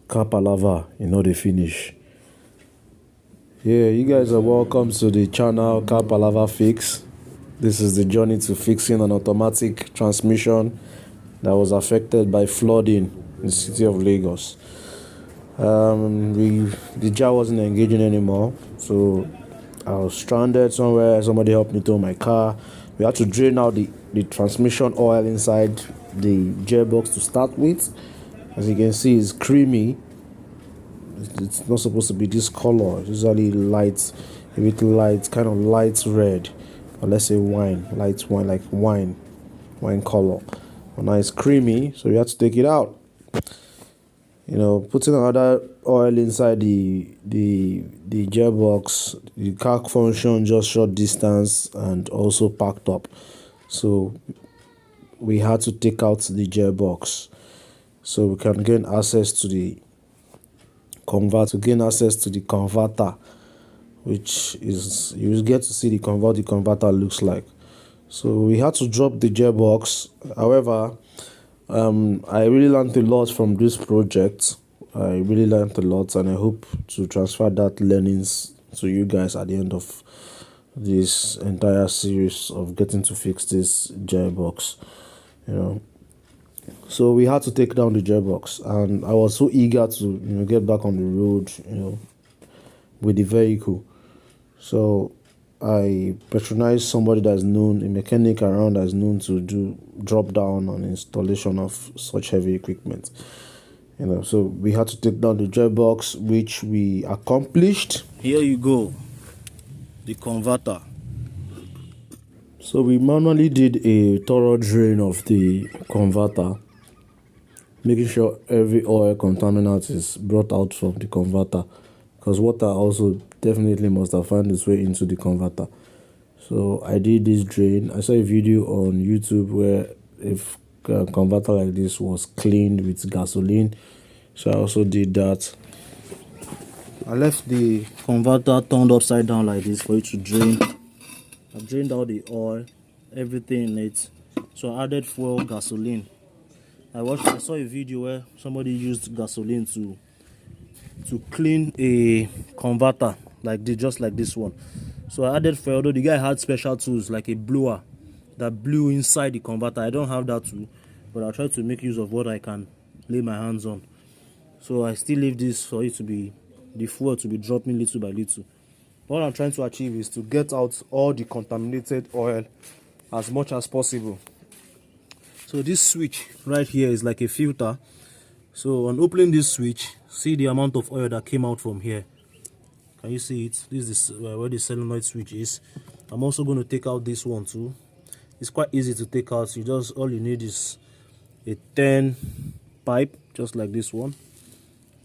car palava, the finish. Yeah, you guys are welcome to the channel Car Palava Fix. This is the journey to fixing an automatic transmission that was affected by flooding in the city of Lagos. The jar wasn't engaging anymore, so I was stranded somewhere. Somebody helped me tow my car. We had to drain out the transmission oil inside the gearbox to start with. As you can see, it's creamy. It's not supposed to be this color. It's usually light, a bit light, kind of light red, or let's say wine, light wine, like wine color. But now it's creamy, so we have to take it out. Putting another oil inside the gearbox, the car function just short distance and also packed up. So we had to take out the gearbox so we can gain access to the converter, which is, you get to see the converter looks like. So we had to drop the gearbox. However, I really learned a lot from this project. I really learned a lot, and I hope to transfer that learnings to you guys at the end of this entire series of getting to fix this gearbox. So we had to take down the gearbox, and I was so eager to get back on the road with the vehicle. So I patronized somebody that's known, a mechanic around that's known to do drop down on installation of such heavy equipment. So we had to take down the gearbox, which we accomplished. Here you go, the converter. So we manually did a thorough drain of the converter, making sure every oil contaminant is brought out from the converter, because water also definitely must have found its way into the converter. So I did this drain. I saw a video on YouTube where a converter like this was cleaned with gasoline, so I also did that. I left the converter turned upside down like this for it to drain. I drained out the oil, everything in it. So I added fuel, gasoline. I saw a video where somebody used gasoline to clean a converter just like this one. So I added fuel, although the guy had special tools like a blower that blew inside the converter. I don't have that tool, but I'll try to make use of what I can lay my hands on. So I still leave this for it to be, the fuel to be dropping little by little. What I'm trying to achieve is to get out all the contaminated oil as much as possible. So this switch right here is like a filter. So on opening this switch, see the amount of oil that came out from here. Can you see it? This is where the solenoid switch is. I'm also going to take out this one too. It's quite easy to take out. All you need is a 10 pipe, just like this one.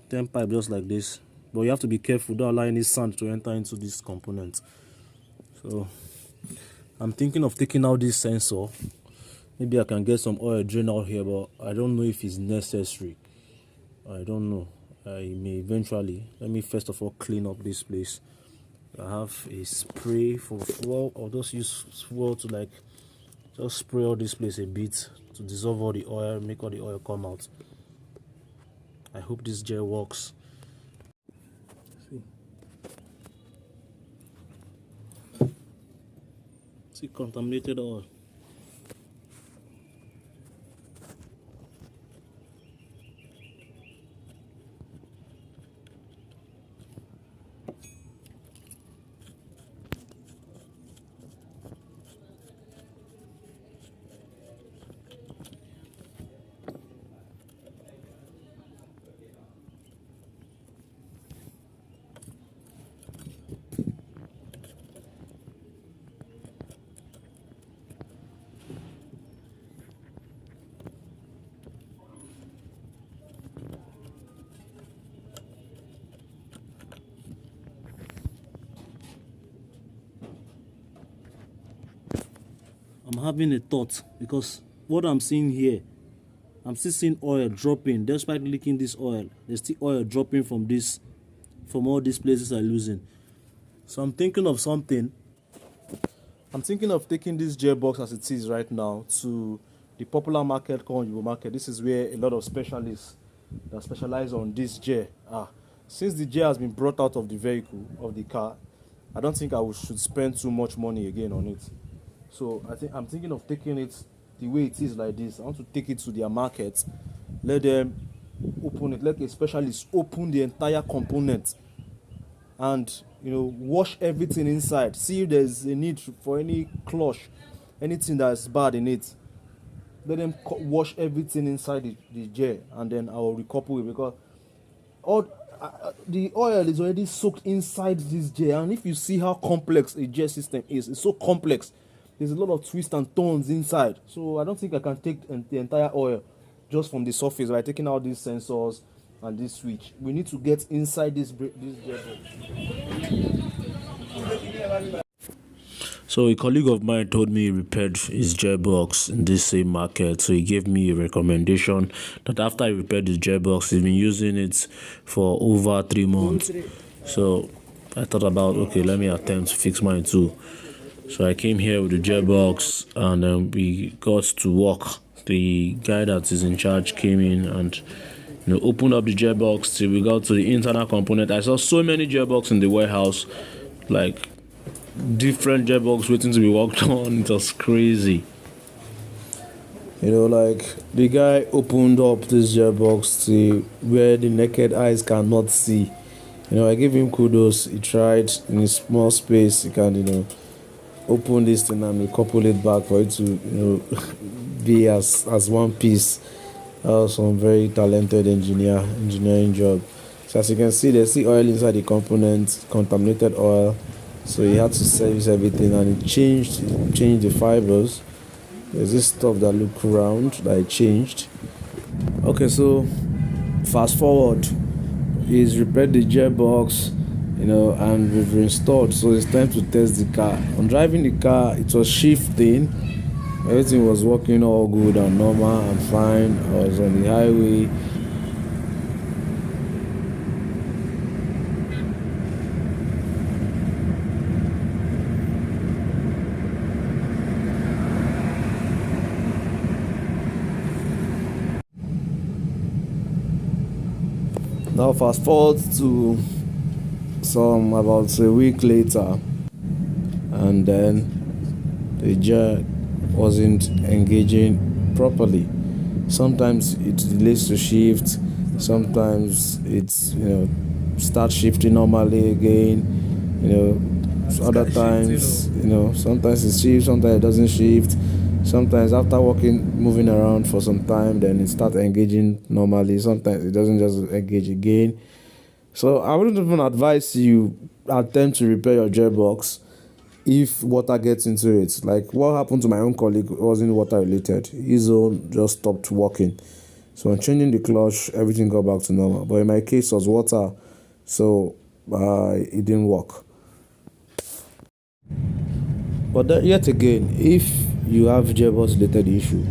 10 pipe, just like this. But you have to be careful, don't allow any sand to enter into this component. So I'm thinking of taking out this sensor. Maybe I can get some oil drain out here, but I don't know if it's necessary. I don't know. I may eventually. Let me first of all clean up this place. I have a spray for fuel. I'll just use fuel to just spray all this place a bit to dissolve all the oil, make all the oil come out. I hope this gel works. See contaminated oil. I'm having a thought, because what I'm seeing here, I'm still seeing oil dropping. Despite leaking this oil, there's still oil dropping from all these places I'm losing. So I'm thinking of something. I'm thinking of taking this gearbox as it is right now to the popular market called Yibo Market. This is where a lot of specialists that specialize on this gear. Since the gear has been brought out of the vehicle, of the car, I don't think should spend too much money again on it. So I'm thinking of taking it the way it is like this. I want to take it to their market, let them open it, let a specialist open the entire component, and wash everything inside. See if there's a need for any clutch, anything that's bad in it. Let them wash everything inside the gear, and then I will recouple it, because all the oil is already soaked inside this gear. And if you see how complex a gear system is, it's so complex. There's a lot of twists and turns inside. So I don't think I can take the entire oil just from the surface by taking out these sensors and this switch. We need to get inside this gear box. So a colleague of mine told me he repaired his gearbox in this same market. So he gave me a recommendation that after he repaired his gearbox, he's been using it for over 3 months. So I thought about, okay, let me attempt to fix mine too. So I came here with the gearbox, and then we got to work. The guy that is in charge came in and opened up the gearbox till we got to the internal component. I saw so many gearbox in the warehouse, like different gearbox waiting to be worked on. It was crazy. Like the guy opened up this gearbox to where the naked eyes cannot see. I gave him kudos. He tried in a small space. He can, open this thing and recouple it back for it to, be as one piece. That was some very talented engineering job. So as you can see, there's the oil inside the component, contaminated oil. So he had to service everything, and he changed the fibers. There's this stuff that look round that he changed. Okay, so fast forward, he's repaired the gearbox, and we've reinstalled. So it's time to test the car. On driving the car, it was shifting. Everything was working all good and normal and fine. I was on the highway. Now fast forward to about a week later, and then the gear wasn't engaging properly. Sometimes it delays to shift, sometimes it's start shifting normally again, other times sometimes it shifts, sometimes it doesn't shift. Sometimes after moving around for some time, then it starts engaging normally. Sometimes it doesn't just engage again. So I wouldn't even advise you attempt to repair your gearbox if water gets into it. Like what happened to my own colleague wasn't water related. His own just stopped working. So on changing the clutch, everything got back to normal. But in my case, it was water, so it didn't work. But yet again, if you have gearbox related issue,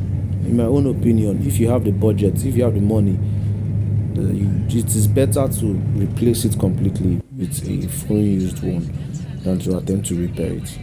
in my own opinion, if you have the budget, if you have the money, it is better to replace it completely with a fully used one than to attempt to repair it.